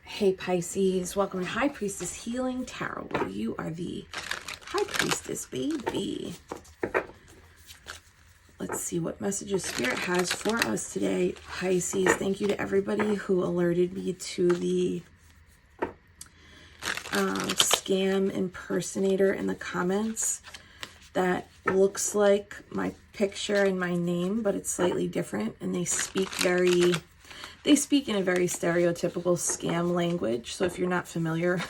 Hey Pisces, welcome to High Priestess Healing Tarot, where you are the High Priestess, baby. Let's see what messages Spirit has for us today, Pisces. Thank you to everybody who alerted me to the scam impersonator in the comments that looks like my picture and my name, but it's slightly different, and they speak in a very stereotypical scam language. So if you're not familiar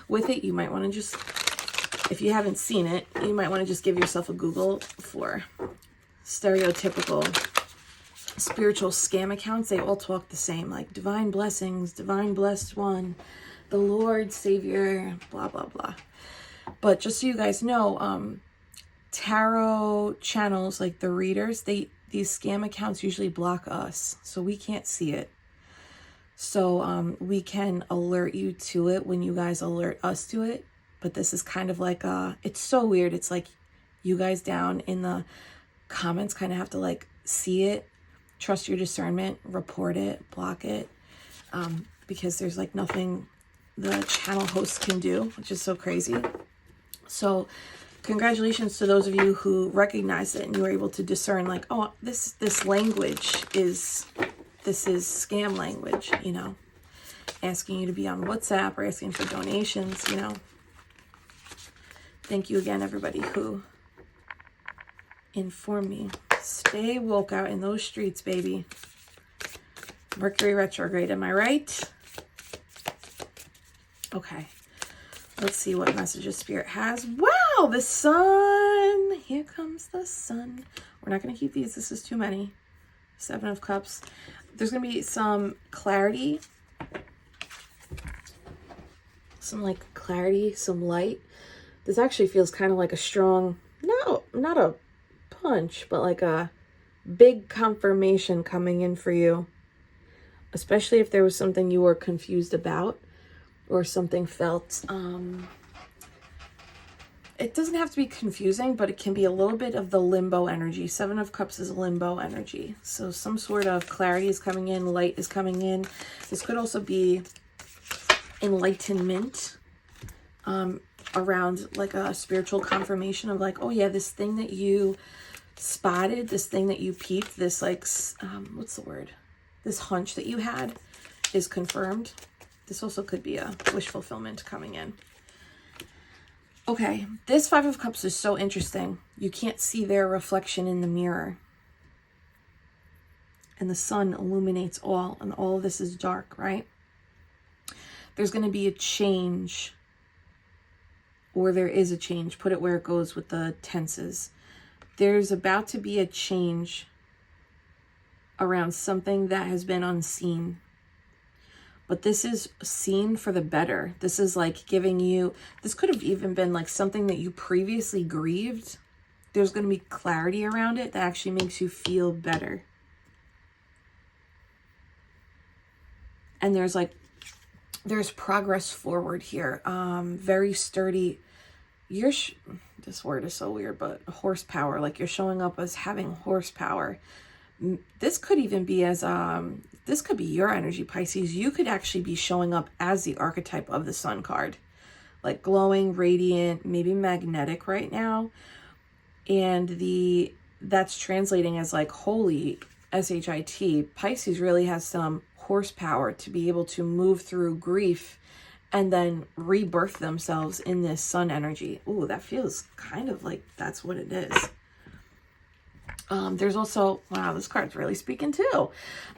with it, you might want to just, if you haven't seen it, you might want to just give yourself a Google for stereotypical spiritual scam accounts. They all talk the same, like divine blessings, divine blessed one, the Lord, Savior, blah, blah, blah. But just so you guys know, tarot channels, like the readers, these scam accounts usually block us, so we can't see it. So we can alert you to it when you guys alert us to it. But this is kind of like, it's so weird. It's like you guys down in the comments kind of have to like see it, trust your discernment, report it, block it, because there's like nothing the channel hosts can do, which is so crazy. So congratulations to those of you who recognized it and you were able to discern, like, oh, this language is, this is scam language, you know, asking you to be on WhatsApp or asking for donations, you know. Thank you again, everybody who informed me. Stay woke out in those streets, baby. Mercury retrograde, am I right? Okay. Let's see what messages Spirit has. Wow, the sun. Here comes the sun. We're not going to keep these. This is too many. 7 of Cups. There's going to be some clarity. Some like clarity, some light. This actually feels kind of like a strong, no, not a punch, but like a big confirmation coming in for you. Especially if there was something you were confused about or something felt, it doesn't have to be confusing, but it can be a little bit of the limbo energy. 7 of Cups is limbo energy. So some sort of clarity is coming in, light is coming in. This could also be enlightenment around like a spiritual confirmation of like, oh yeah, this thing that you spotted, this thing that you peeped, this like, what's the word? This hunch that you had is confirmed. This also could be a wish fulfillment coming in. Okay, this 5 of Cups is so interesting. You can't see their reflection in the mirror. And the sun illuminates all, and all of this is dark, right? There's going to be a change, or there is a change. Put it where it goes with the tenses. There's about to be a change around something that has been unseen. But this is seen for the better. This is like giving you, this could have even been like something that you previously grieved. There's going to be clarity around it that actually makes you feel better. And there's like, there's progress forward here. Very sturdy. This word is so weird, but horsepower. Like you're showing up as having horsepower. This could even be as, this could be your energy, Pisces. You could actually be showing up as the archetype of the sun card. Like glowing, radiant, maybe magnetic right now. And that's translating as like holy, S-H-I-T. Pisces really has some horsepower to be able to move through grief and then rebirth themselves in this sun energy. Ooh, that feels kind of like that's what it is. There's also, wow, this card's really speaking too.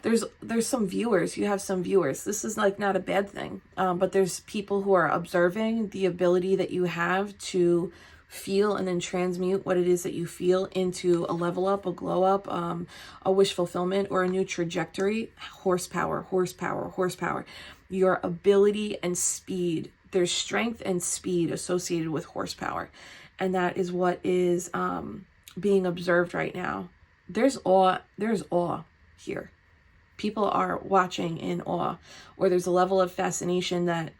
There's some viewers. You have some viewers. This is like not a bad thing. But there's people who are observing the ability that you have to feel and then transmute what it is that you feel into a level up, a glow up, a wish fulfillment, or a new trajectory. Horsepower, horsepower, horsepower. Your ability and speed. There's strength and speed associated with horsepower. And that is what is being observed right now. There's awe here. People are watching in awe, or there's a level of fascination that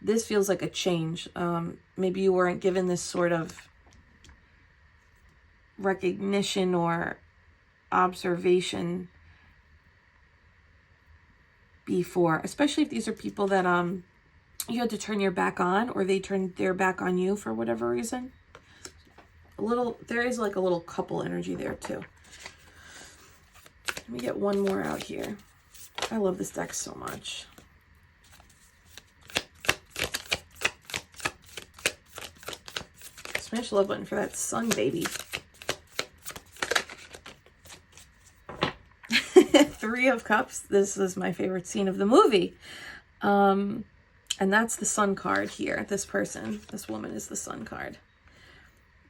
this feels like a change. Maybe you weren't given this sort of recognition or observation before, especially if these are people that you had to turn your back on, or they turned their back on you for whatever reason. There is like a little couple energy there too. Let me get one more out here. I love this deck so much. Smash the love button for that sun, baby. Three of Cups. This is my favorite scene of the movie. And that's the Sun card here. This person, this woman is the Sun card.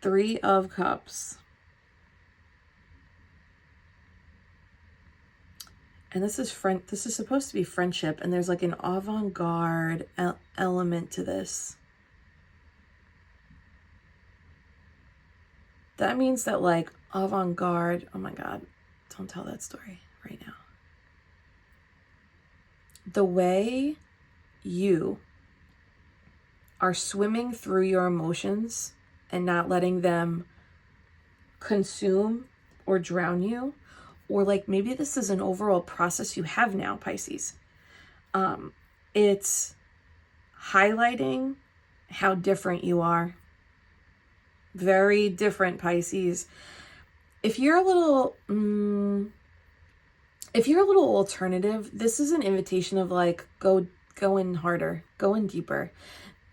Three of Cups. And this is supposed to be friendship, and there's like an avant-garde element to this. That means that like avant-garde, oh my God, don't tell that story right now. The way you are swimming through your emotions and not letting them consume or drown you, or like maybe this is an overall process you have now, Pisces. It's highlighting how different you are. Very different, Pisces. If you're a little alternative, this is an invitation of like, go in harder, go in deeper.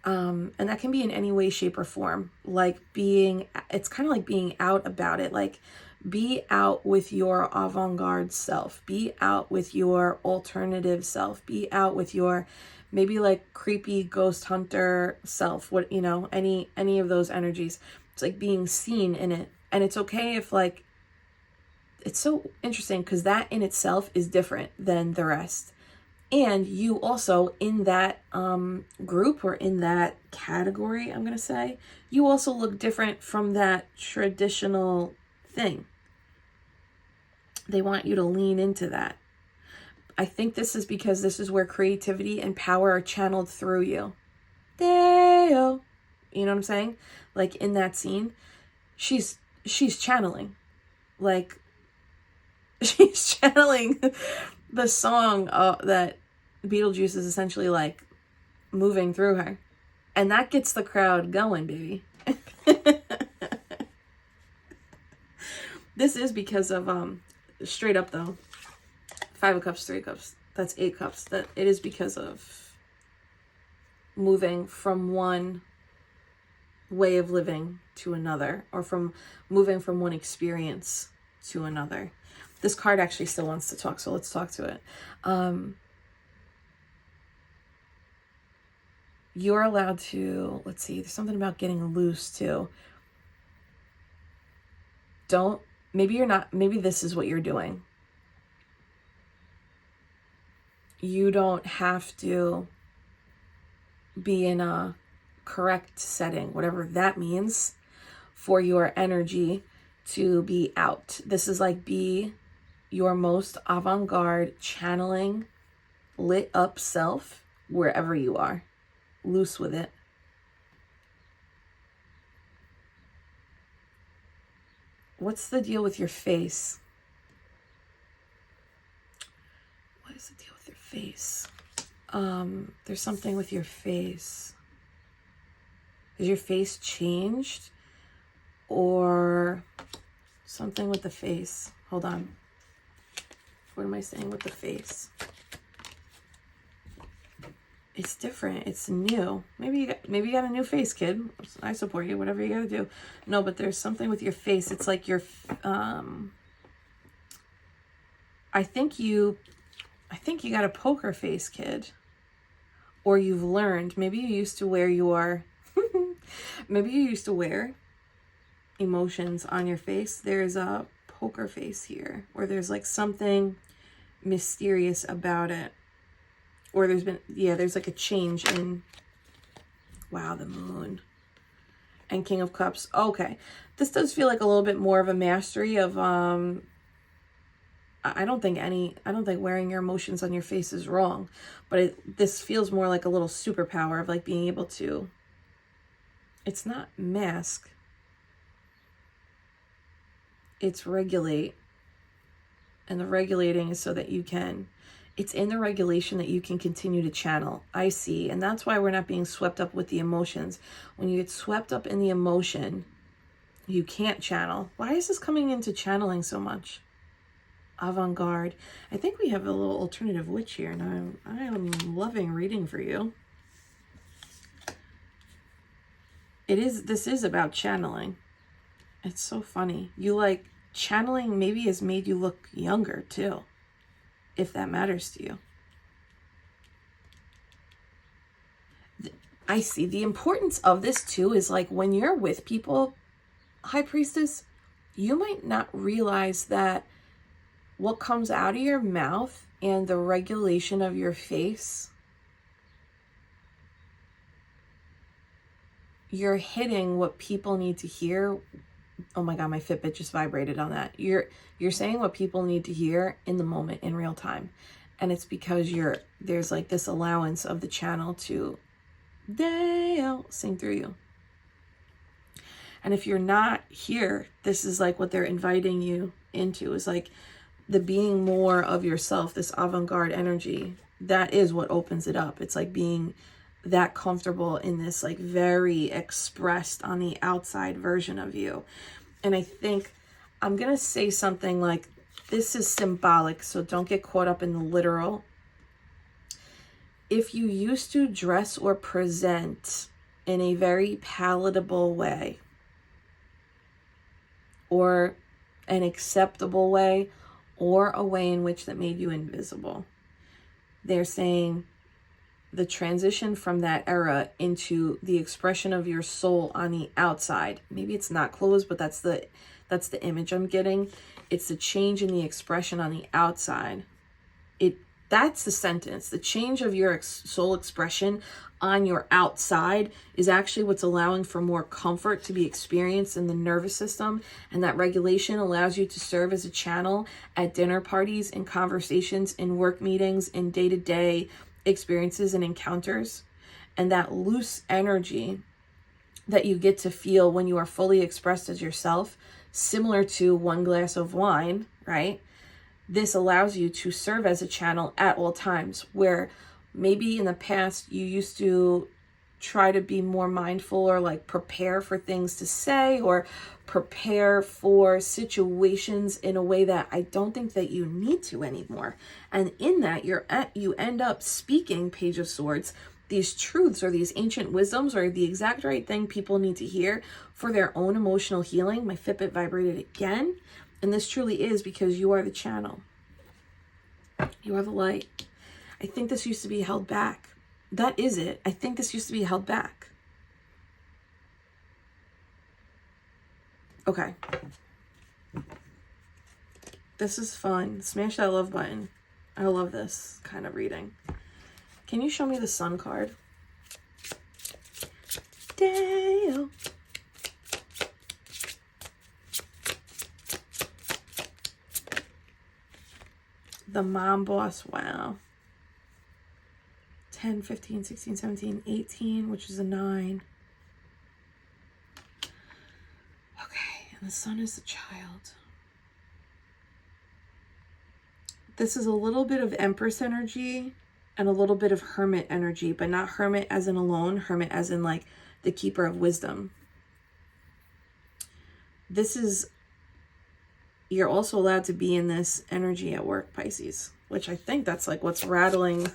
And that can be in any way, shape, or form. Like it's kind of like being out about it. Like, be out with your avant-garde self. Be out with your alternative self. Be out with your maybe like creepy ghost hunter self. What, you know, any of those energies. It's like being seen in it. And it's okay if like, it's so interesting because that in itself is different than the rest. And you also in that group or in that category, I'm going to say, you also look different from that traditional thing. They want you to lean into that. I think this is because this is where creativity and power are channeled through you. Deo. You know what I'm saying? Like in that scene, she's channeling. Like, she's channeling the song that Beetlejuice is essentially like moving through her. And that gets the crowd going, baby. This is because of, straight up though, 5 of Cups, 3 of Cups, that's 8 Cups. That it is because of moving from one way of living to another, or from moving from one experience to another. This card actually still wants to talk, so let's talk to it. You're allowed to, let's see, there's something about getting loose too. Maybe this is what you're doing. You don't have to be in a correct setting, whatever that means, for your energy to be out. This is like, be your most avant-garde, channeling, lit up self wherever you are. Loose with it. What's the deal with your face? What is the deal with your face? There's something with your face. Has your face changed? Or something with the face? Hold on. What am I saying with the face? It's different. It's new. Maybe you got a new face, kid. I support you. Whatever you got to do. No, but there's something with your face. It's like your. I think you got a poker face, kid. Or you've learned. Maybe you used to wear your. Maybe you used to wear emotions on your face. There's a poker face here, or there's like something mysterious about it. Or there's like a change in, wow, the moon and King of Cups. Okay. This does feel like a little bit more of a mastery of, I don't think wearing your emotions on your face is wrong, but this feels more like a little superpower of like being able to, it's not mask, it's regulate. And the regulating is so that you can, It's in the regulation that you can continue to channel. I see. And that's why we're not being swept up with the emotions. When you get swept up in the emotion, you can't channel. Why is this coming into channeling so much? Avant-garde. I think we have a little alternative witch here, and I am loving reading for you. This is about channeling. It's so funny. You like channeling maybe has made you look younger too, if that matters to you. I see the importance of this too is like when you're with people, High Priestess, you might not realize that what comes out of your mouth and the regulation of your face, you're hitting what people need to hear. Oh my God, my Fitbit just vibrated on that. You're saying what people need to hear in the moment, in real time. And it's because there's like this allowance of the channel to sing through you. And if you're not here, this is like what they're inviting you into, is like the being more of yourself, this avant-garde energy. That is what opens it up. It's like being that comfortable in this like very expressed on the outside version of you. And I think I'm going to say something like, this is symbolic, so don't get caught up in the literal. If you used to dress or present in a very palatable way, or an acceptable way, or a way in which that made you invisible, they're saying the transition from that era into the expression of your soul on the outside. Maybe it's not clothes, but that's the image I'm getting. It's the change in the expression on the outside. That's the sentence. The change of your soul expression on your outside is actually what's allowing for more comfort to be experienced in the nervous system. And that regulation allows you to serve as a channel at dinner parties, in conversations, in work meetings, in day-to-day experiences and encounters. And that loose energy that you get to feel when you are fully expressed as yourself, similar to one glass of wine, right? This allows you to serve as a channel at all times, where maybe in the past you used to try to be more mindful or like prepare for things to say or prepare for situations in a way that I don't think that you need to anymore. And in that you end up speaking, Page of Swords, these truths or these ancient wisdoms or the exact right thing people need to hear for their own emotional healing. My Fitbit vibrated again. And this truly is because you are the channel. You are the light. I think this used to be held back. That is it. I think this used to be held back. Okay. This is fun. Smash that love button. I love this kind of reading. Can you show me the Sun card? Dale. The mom boss, wow. 10, 15, 16, 17, 18, which is a 9. Okay, and the sun is the child. This is a little bit of Empress energy and a little bit of Hermit energy, but not Hermit as in alone, Hermit as in like the keeper of wisdom. This is, you're also allowed to be in this energy at work, Pisces, which I think that's like what's rattling.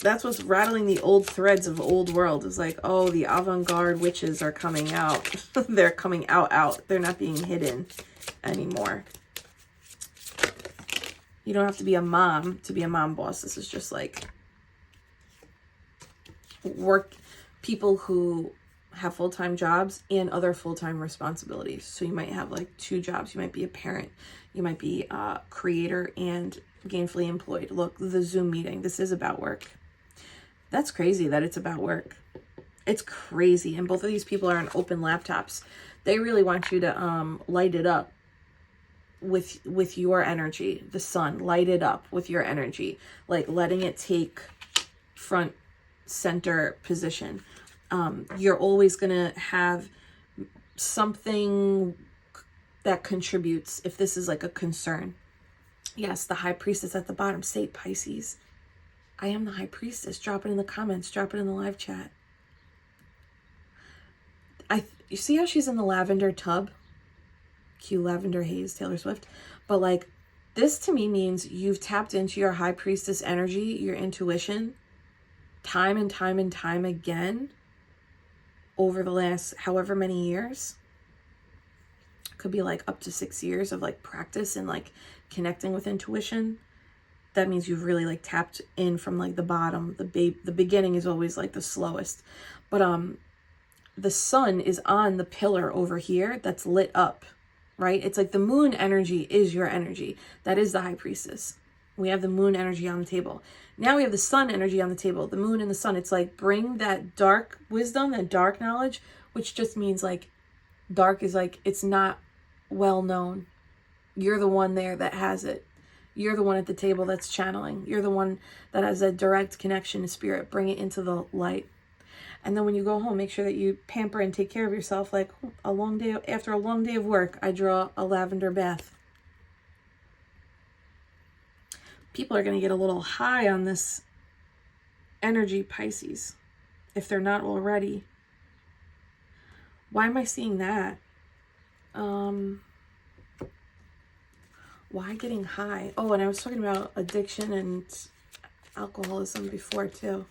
That's what's rattling the old threads of old world, is like, oh, the avant-garde witches are coming out. They're coming out. They're not being hidden anymore. You don't have to be a mom to be a mom boss. This is just like people who have full-time jobs and other full-time responsibilities. So you might have like 2 jobs. You might be a parent. You might be a creator and gainfully employed. Look, the Zoom meeting. This is about work. That's crazy that it's about work. It's crazy. And both of these people are on open laptops. They really want you to light it up with your energy. The sun, light it up with your energy. Like letting it take front center position. You're always going to have something that contributes if this is like a concern. Yes, the High Priestess at the bottom. Say Pisces. I am the High Priestess. Drop it in the comments. Drop it in the live chat. You see how she's in the lavender tub? Cue Lavender Haze, Taylor Swift. But like, this to me means you've tapped into your High Priestess energy, your intuition, time and time and time again over the last however many years. Could be like up to 6 years of like practice and like connecting with intuition. That means you've really like tapped in from like the bottom. The beginning is always like the slowest. But the sun is on the pillar over here that's lit up, right? It's like the moon energy is your energy. That is the High Priestess. We have the moon energy on the table. Now we have the sun energy on the table, the moon and the sun. It's like bring that dark wisdom, that dark knowledge, which just means like dark is like, it's not well known. You're the one there that has it. You're the one at the table that's channeling. You're the one that has a direct connection to spirit. Bring it into the light. And then when you go home, make sure that you pamper and take care of yourself. Like a long day, after a long day of work, I draw a lavender bath. People are going to get a little high on this energy, Pisces, if they're not already. Why am I seeing that? Why getting high? Oh, and I was talking about addiction and alcoholism before too.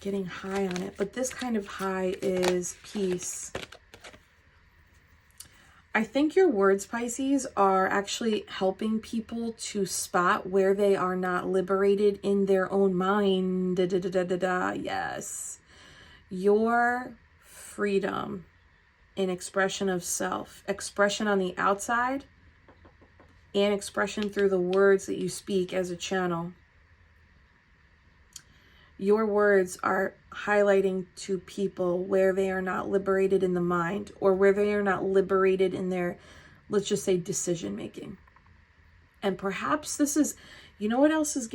Getting high on it. But this kind of high is peace. I think your words, Pisces, are actually helping people to spot where they are not liberated in their own mind. Yes. Your freedom in expression of self, expression on the outside, and expression through the words that you speak as a channel. Your words are highlighting to people where they are not liberated in the mind, or where they are not liberated in their, let's just say, decision making. And perhaps this is, you know what else is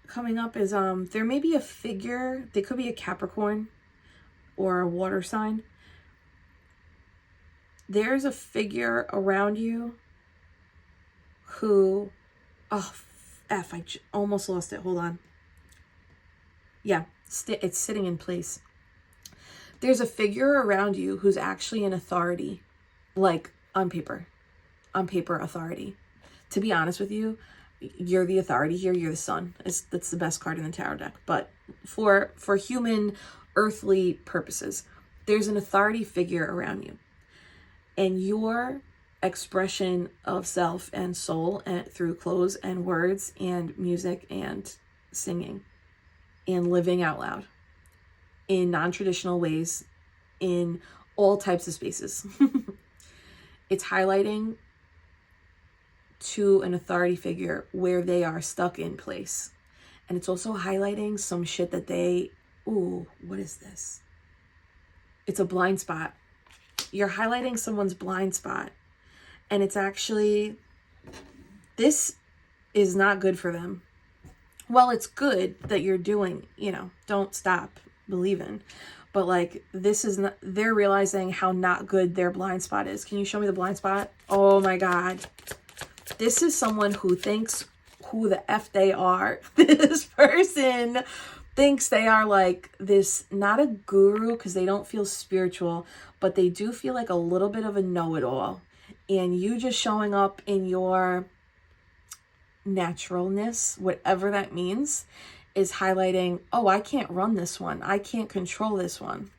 coming up is there may be a figure, they could be a Capricorn or a water sign. There's a figure around you who, oh, F, I almost lost it. Hold on. Yeah, it's sitting in place. There's a figure around you who's actually an authority, like on paper authority. To be honest with you, you're the authority here. You're the sun. That's the best card in the tarot deck. But for human earthly purposes, there's an authority figure around you. And your expression of self and soul and through clothes and words and music and singing and living out loud in non-traditional ways in all types of spaces. It's highlighting to an authority figure where they are stuck in place. And it's also highlighting some shit that they, ooh, what is this? It's a blind spot. You're highlighting someone's blind spot. And it's actually, this is not good for them. Well, it's good that you're doing, don't stop believing. But like, this is not, they're realizing how not good their blind spot is. Can you show me the blind spot? Oh my God. This is someone who thinks who the F they are. This person thinks they are like this, not a guru because they don't feel spiritual, but they do feel like a little bit of a know-it-all. And you just showing up in your naturalness, whatever that means, is highlighting, oh, I can't run this one. I can't control this one.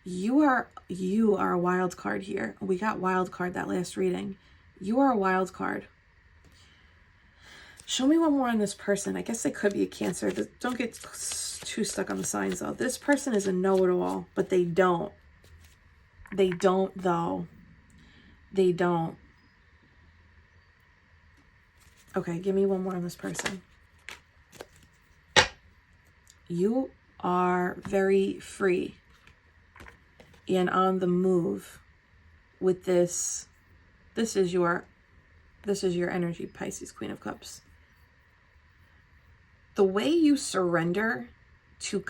You are a wild card here. We got wild card that last reading. You are a wild card. Show me one more on this person. I guess they could be a Cancer. Don't get too stuck on the signs though. This person is a know-it-all, but they don't. They don't though. They don't. Okay, give me one more on this person. You are very free and on the move with this. This is your energy, Pisces, Queen of Cups. The way you surrender to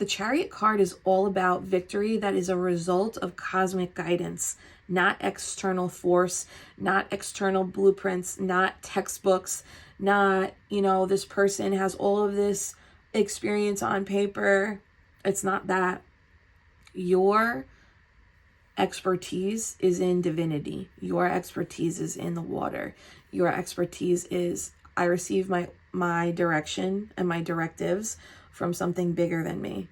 The Chariot card is all about victory that is a result of cosmic guidance, not external force, not external blueprints, not textbooks, not, you know, this person has all of this experience on paper. It's not that. Your expertise is in divinity. Your expertise is in the water. Your expertise is, I receive my direction and my directives from something bigger than me.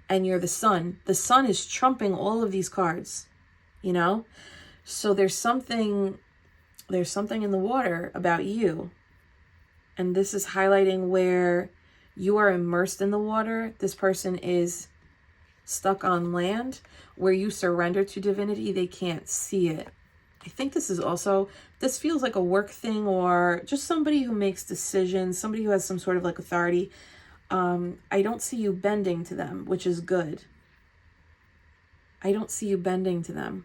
And you're the sun. The sun is trumping all of these cards, you know? So there's something in the water about you. And this is highlighting where you are immersed in the water. This person is stuck on land. Where you surrender to divinity, they can't see it. I think this is also, this feels like a work thing, or just somebody who makes decisions, somebody who has some sort of like authority. I don't see you bending to them, which is good. I don't see you bending to them.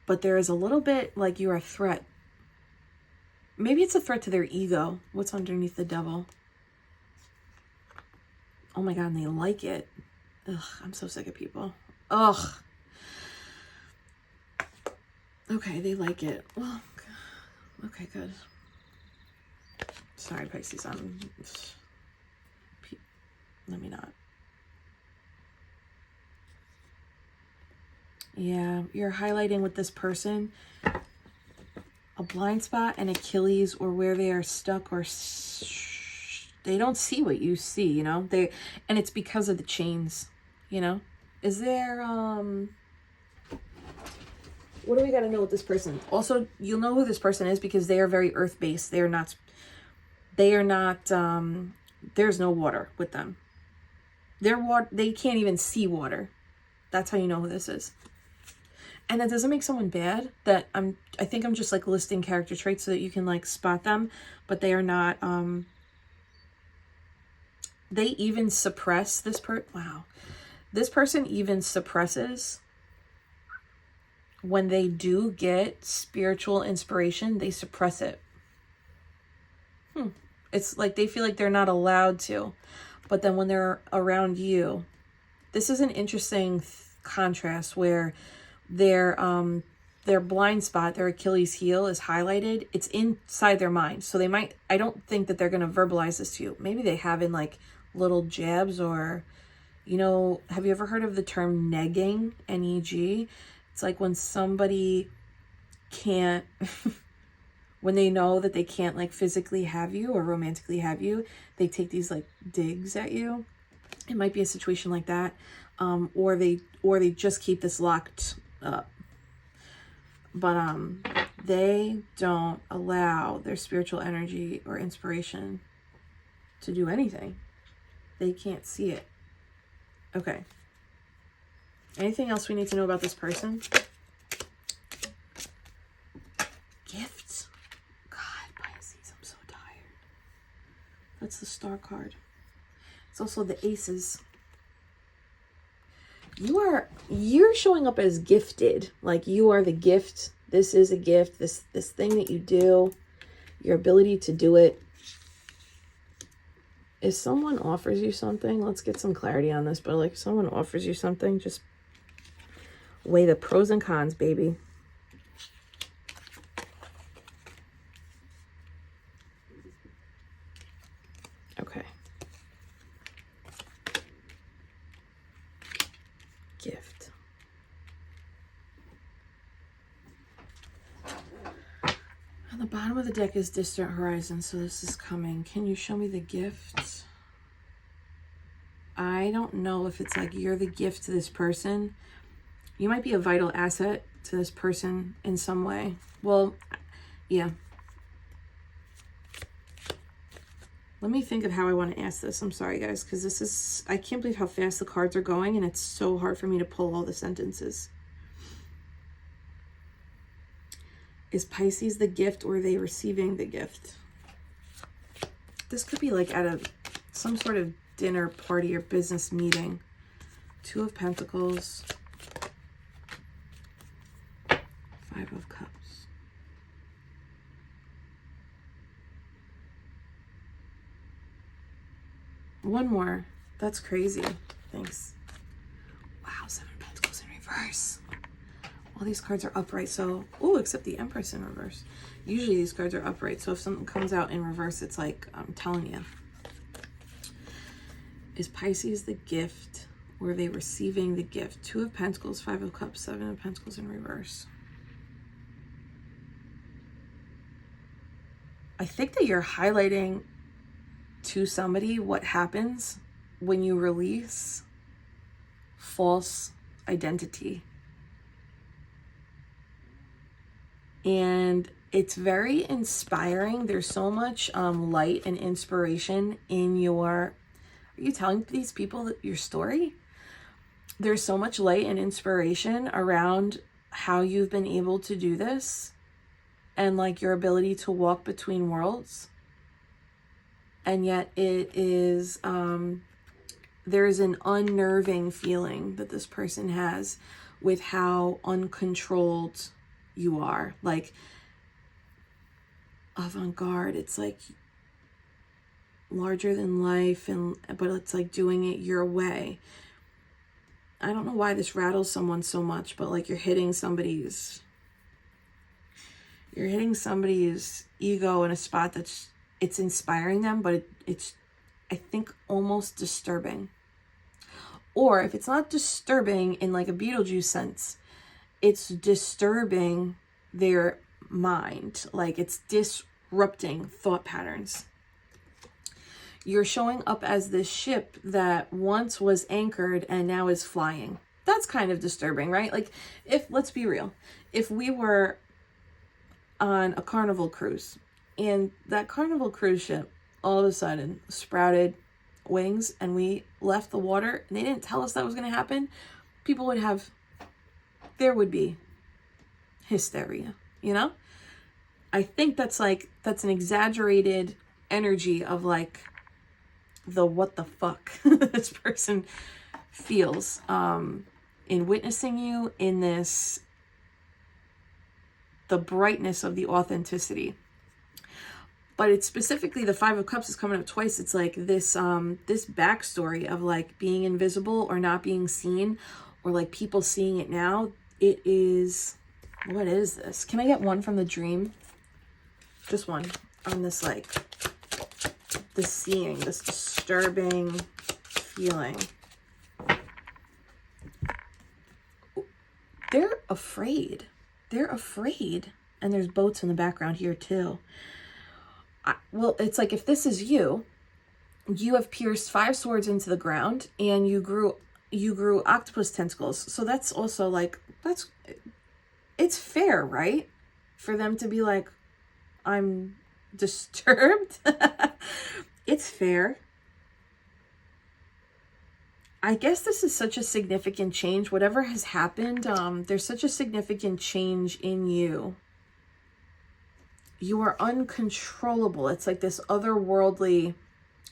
But there is a little bit like you're a threat. Maybe it's a threat to their ego. What's underneath the devil? Oh my God, and they like it. Ugh, I'm so sick of people. Ugh. Okay, they like it. Well, okay, good. Sorry, Pisces, let me not. Yeah, you're highlighting with this person a blind spot and Achilles, or where they are stuck, or they don't see what you see, you know? And it's because of the chains, you know? Is there, what do we got to know with this person? Also, you'll know who this person is because they are very earth-based. They are not, there's no water with them. They can't even see water. That's how you know who this is. And that doesn't make someone bad. I think I'm just like listing character traits so that you can like spot them, but they are not, they even suppress this wow. This person even suppresses when they do get spiritual inspiration, they suppress it. It's like they feel like they're not allowed to. But then when they're around you, this is an interesting contrast where their blind spot, their Achilles heel is highlighted. It's inside their mind. So they might, I don't think that they're going to verbalize this to you. Maybe they have in like little jabs, or, you know, have you ever heard of the term negging? N-E-G? It's like when somebody can't, when they know that they can't like physically have you or romantically have you, they take these like digs at you. It might be a situation like that. Or they just keep this locked up. But they don't allow their spiritual energy or inspiration to do anything. They can't see it. Okay. Anything else we need to know about this person? Gifts. God, Pisces, I'm so tired. That's the Star card. It's also the Aces. You're showing up as gifted. Like you are the gift. This is a gift. This thing that you do, your ability to do it. If someone offers you something, let's get some clarity on this, but like if someone offers you something, just weigh the pros and cons, baby. Okay. Gift. On the bottom of the deck is distant horizon, so this is coming. Can you show me the gift? I don't know if it's like you're the gift to this person. You might be a vital asset to this person in some way. Well, yeah. Let me think of how I want to ask this. I'm sorry, guys, because this is, I can't believe how fast the cards are going, and it's so hard for me to pull all the sentences. Is Pisces the gift, or are they receiving the gift? This could be like at some sort of dinner party or business meeting. Two of Pentacles. Five of Cups. One more. That's crazy. Thanks. Wow, 7 of Pentacles in reverse. All these cards are upright, so... Oh, except the Empress in reverse. Usually these cards are upright, so if something comes out in reverse, it's like, I'm telling you. Is Pisces the gift, or are they receiving the gift? 2 of Pentacles, 5 of Cups, 7 of Pentacles in reverse. I think that you're highlighting to somebody what happens when you release false identity. And it's very inspiring. There's so much light and inspiration in your... Are you telling these people that your story? There's so much light and inspiration around how you've been able to do this, and like your ability to walk between worlds. And yet it is, there's an unnerving feeling that this person has with how uncontrolled you are. Like avant-garde, it's like larger than life, but it's like doing it your way. I don't know why this rattles someone so much, but like you're hitting somebody's ego in a spot that's, it's inspiring them, but it's I think almost disturbing. Or if it's not disturbing in like a Beetlejuice sense, it's disturbing their mind. Like it's disrupting thought patterns. You're showing up as this ship that once was anchored and now is flying. That's kind of disturbing, right? Like if, let's be real, if we were on a Carnival cruise and that Carnival cruise ship all of a sudden sprouted wings and we left the water and they didn't tell us that was going to happen, people would have, there would be hysteria, you know? I think that's like, that's an exaggerated energy of like the what the fuck this person feels in witnessing you in this, the brightness of the authenticity. But it's specifically the 5 of Cups is coming up twice. It's like this this backstory of like being invisible or not being seen, or like people seeing it now. It is, what is this? Can I get one from the dream? Just one on this, like this seeing, this disturbing feeling. They're afraid. They're afraid. And there's boats in the background here too. Well, it's like if this is you, you have pierced 5 swords into the ground and you grew octopus tentacles. So that's also like, it's fair, right? For them to be like, I'm disturbed. It's fair. I guess this is such a significant change. Whatever has happened, there's such a significant change in you. You are uncontrollable. It's like this otherworldly,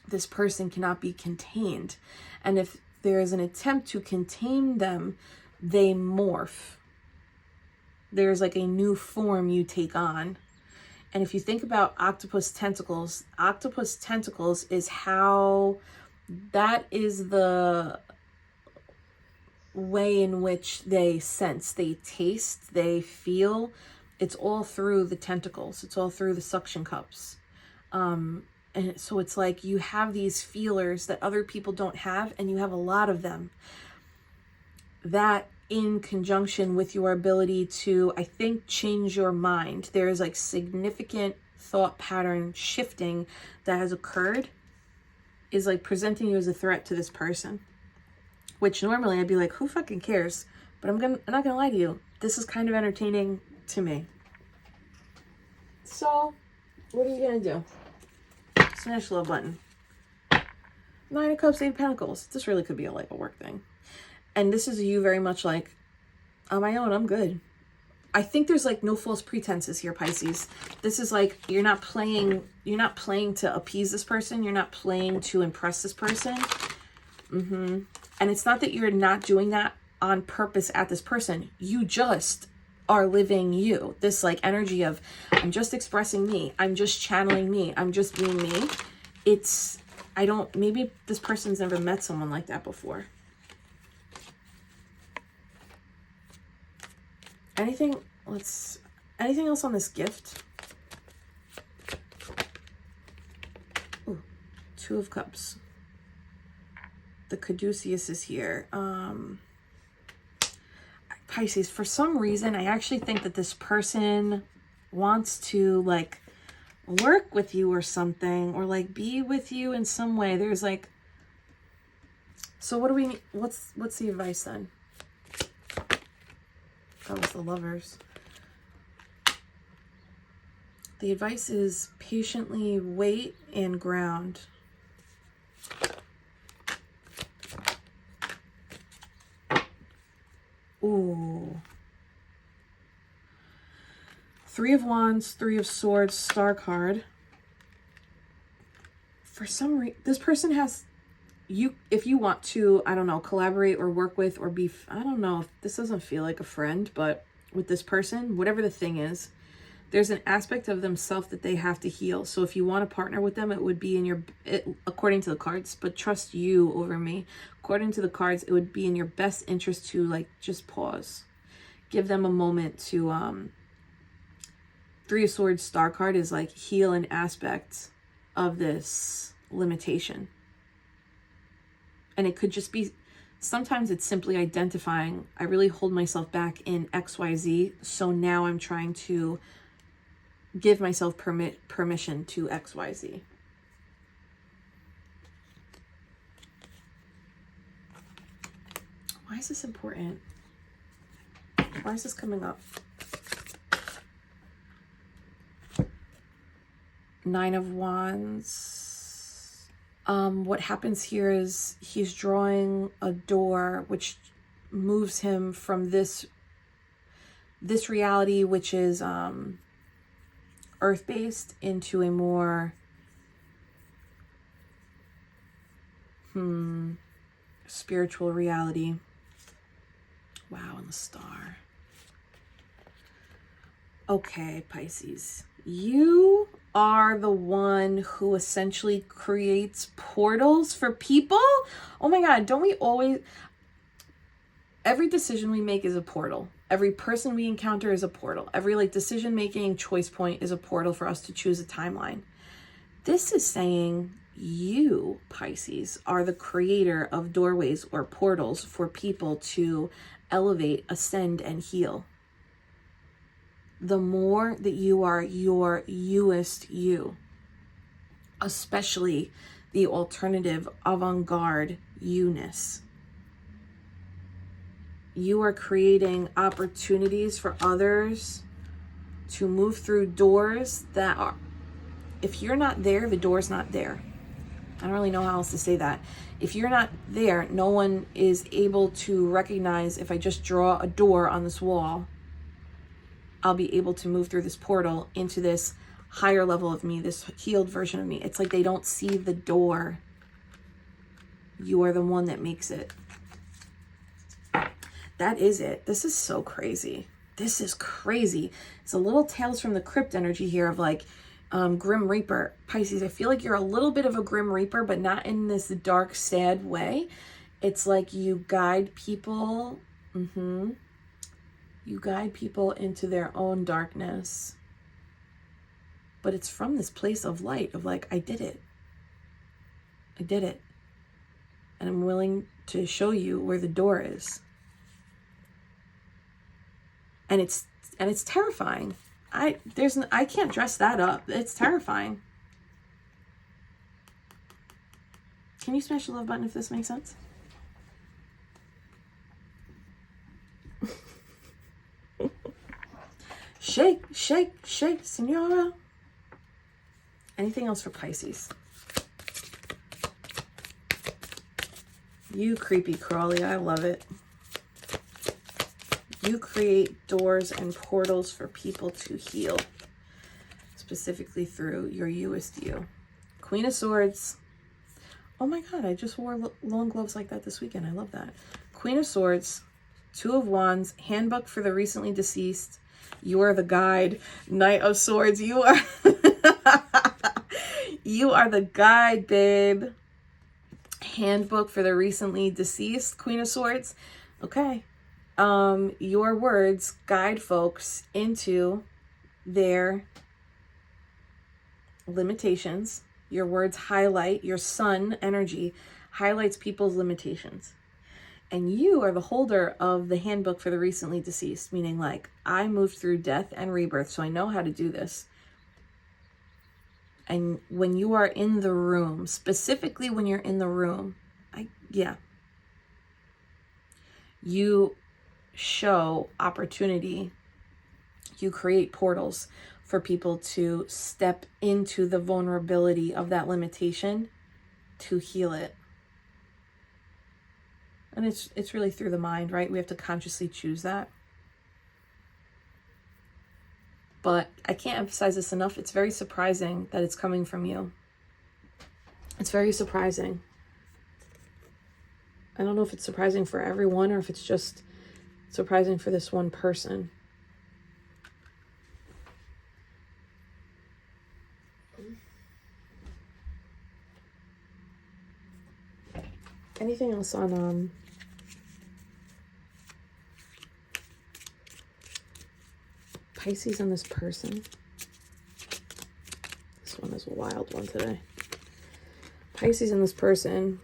this person cannot be contained. And if there is an attempt to contain them, they morph. There's like a new form you take on. And if you think about octopus tentacles is how, that is the way in which they sense, they taste, they feel. It's all through the tentacles. It's all through the suction cups. And so it's like you have these feelers that other people don't have, and you have a lot of them. That in conjunction with your ability to, I think, change your mind. There is like significant thought pattern shifting that has occurred, is like presenting you as a threat to this person. Which normally I'd be like, who fucking cares? But I'm not gonna lie to you. This is kind of entertaining to me. So, what are you gonna do? Smash the love button. 9 of Cups, 8 of Pentacles. This really could be like a work thing. And this is you very much like, on my own, I'm good. I think there's like no false pretenses here, Pisces. This is like, you're not playing to appease this person. You're not playing to impress this person. And it's not that you're not doing that on purpose at this person. You just are living you. This like energy of, I'm just expressing me. I'm just channeling me. I'm just being me. It's, maybe this person's never met someone like that before. Anything else on this gift? Ooh, Two of Cups. The Caduceus is here. Pisces, for some reason, I actually think that this person wants to like work with you or something, or like be with you in some way. There's like, so what do we need? What's the advice then? That was the Lovers. The advice is patiently wait and ground. Ooh. Three of Wands, Three of Swords, Star card. For some reason, this person has you, if you want to, I don't know, collaborate or work with or be, I don't know, this doesn't feel like a friend, but with this person, whatever the thing is, there's an aspect of themselves that they have to heal. So if you want to partner with them, it would be in your, according to the cards, but trust you over me. According to the cards, it would be in your best interest to like just pause. Give them a moment to, Three of Swords Star card is like heal an aspect of this limitation. And it could just be, sometimes it's simply identifying, I really hold myself back in XYZ, so now I'm trying to give myself permission to XYZ. Why is this important? Why is this coming up? Nine of Wands. What happens here is he's drawing a door which moves him from this reality, which is earth-based, into a more spiritual reality. Wow, and the Star. Okay, Pisces. You are the one who essentially creates portals for people. Oh my God, don't we always... Every decision we make is a portal. Every person we encounter is a portal. Every like decision-making choice point is a portal for us to choose a timeline. This is saying you, Pisces, are the creator of doorways or portals for people to elevate, ascend, and heal. The more that you are your youest you, especially the alternative avant-garde you-ness, you are creating opportunities for others to move through doors that are, if you're not there, the door's not there. I don't really know how else to say that. If you're not there, no one is able to recognize, if I just draw a door on this wall, I'll be able to move through this portal into this higher level of me, this healed version of me. It's like they don't see the door. You are the one that makes it. That is it. This is so crazy. This is crazy. It's a little Tales from the Crypt energy here of like Grim Reaper. Pisces, I feel like you're a little bit of a Grim Reaper, but not in this dark, sad way. It's like you guide people. You guide people into their own darkness. But it's from this place of light, of like, I did it. I did it. And I'm willing to show you where the door is. And it's terrifying. I can't dress that up. It's terrifying. Can you smash the love button if this makes sense? Shake, shake, shake, senora. Anything else for Pisces? You creepy crawly, I love it. You create doors and portals for people to heal, specifically through your youest you. Queen of Swords. Oh my God, I just wore long gloves like that this weekend. I love that. Queen of Swords, Two of Wands, Handbook for the Recently Deceased. You are the guide. Knight of Swords. You are you are the guide, babe. Handbook for the recently deceased, Queen of Swords. Okay. Your words guide folks into their limitations. Your words highlight, your sun energy highlights people's limitations. And you are the holder of the handbook for the recently deceased, meaning like, I moved through death and rebirth, so I know how to do this. And when you are in the room, specifically when you're in the room, you show opportunity. You create portals for people to step into the vulnerability of that limitation to heal it. And it's really through the mind, right? We have to consciously choose that. But I can't emphasize this enough. It's very surprising that it's coming from you. It's very surprising. I don't know if it's surprising for everyone or if it's just surprising for this one person. Anything else on Pisces on this person? This one is a wild one today. Pisces in this person.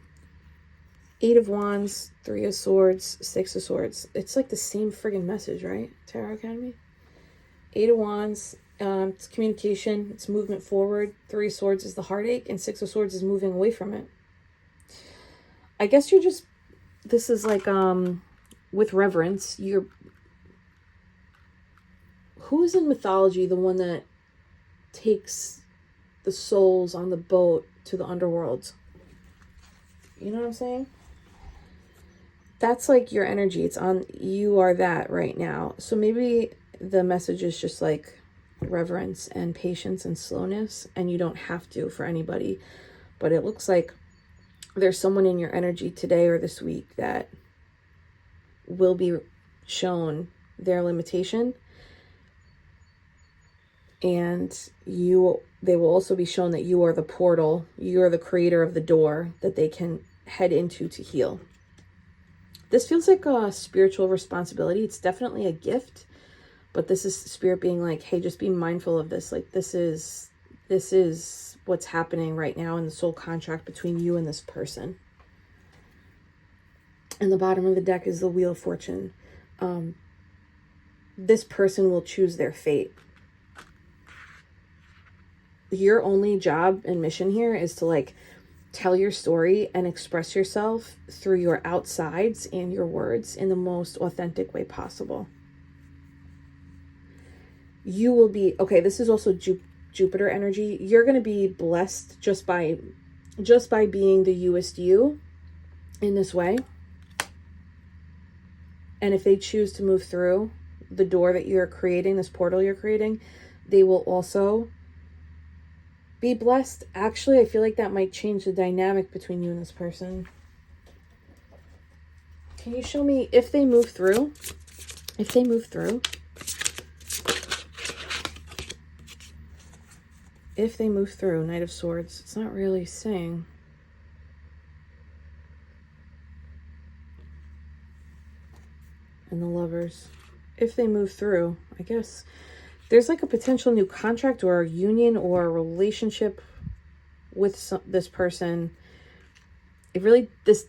8 of Wands, 3 of Swords, 6 of Swords. It's like the same friggin' message, right? Tarot Academy. 8 of Wands, it's communication, it's movement forward. 3 of Swords is the heartache, and 6 of Swords is moving away from it. I guess you're just, this is like, with reverence, who is in mythology the one that takes the souls on the boat to the underworld? You know what I'm saying? That's like your energy. It's on, you are that right now. So maybe the message is just like reverence and patience and slowness, and you don't have to for anybody. But it looks like there's someone in your energy today or this week that will be shown their limitation, and they will also be shown that you are the portal, you are the creator of the door that they can head into to heal. This feels like a spiritual responsibility. It's definitely a gift, but this is spirit being like, hey, just be mindful of this. Like, this is what's happening right now in the soul contract between you and this person. And the bottom of the deck is the Wheel of Fortune. This person will choose their fate. Your only job and mission here is to like tell your story and express yourself through your outsides and your words in the most authentic way possible. You will be, okay, this is also Jupiter energy. You're going to be blessed just by being the youest you in this way. And if they choose to move through the door that you're creating, this portal you're creating, they will also be blessed. Actually, I feel like that might change the dynamic between you and this person. Can you show me if they move through? If they move through. If they move through, Knight of Swords. It's not really saying. And the Lovers. If they move through, I guess there's like a potential new contract or a union or a relationship with this person. This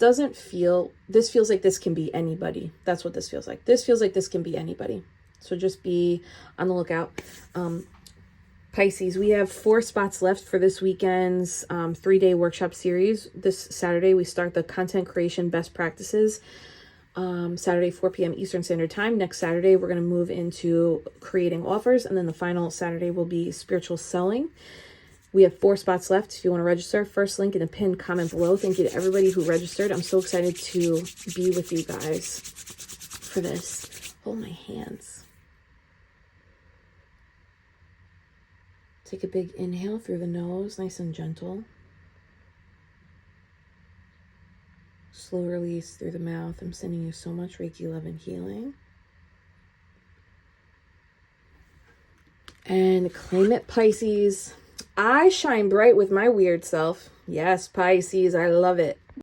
feels like this can be anybody. That's what this feels like. This feels like this can be anybody. So just be on the lookout. Pisces, we have 4 spots left for this weekend's 3-day workshop series. This Saturday, we start the content creation best practices. Saturday, 4 p.m. Eastern Standard Time. Next Saturday, we're going to move into creating offers. And then the final Saturday will be spiritual selling. We have 4 spots left. If you want to register, first link in the pinned comment below. Thank you to everybody who registered. I'm so excited to be with you guys for this. Hold my hands. Take a big inhale through the nose, nice and gentle. Slow release through the mouth. I'm sending you so much Reiki love and healing. And claim it, Pisces. I shine bright with my weird self. Yes, Pisces, I love it.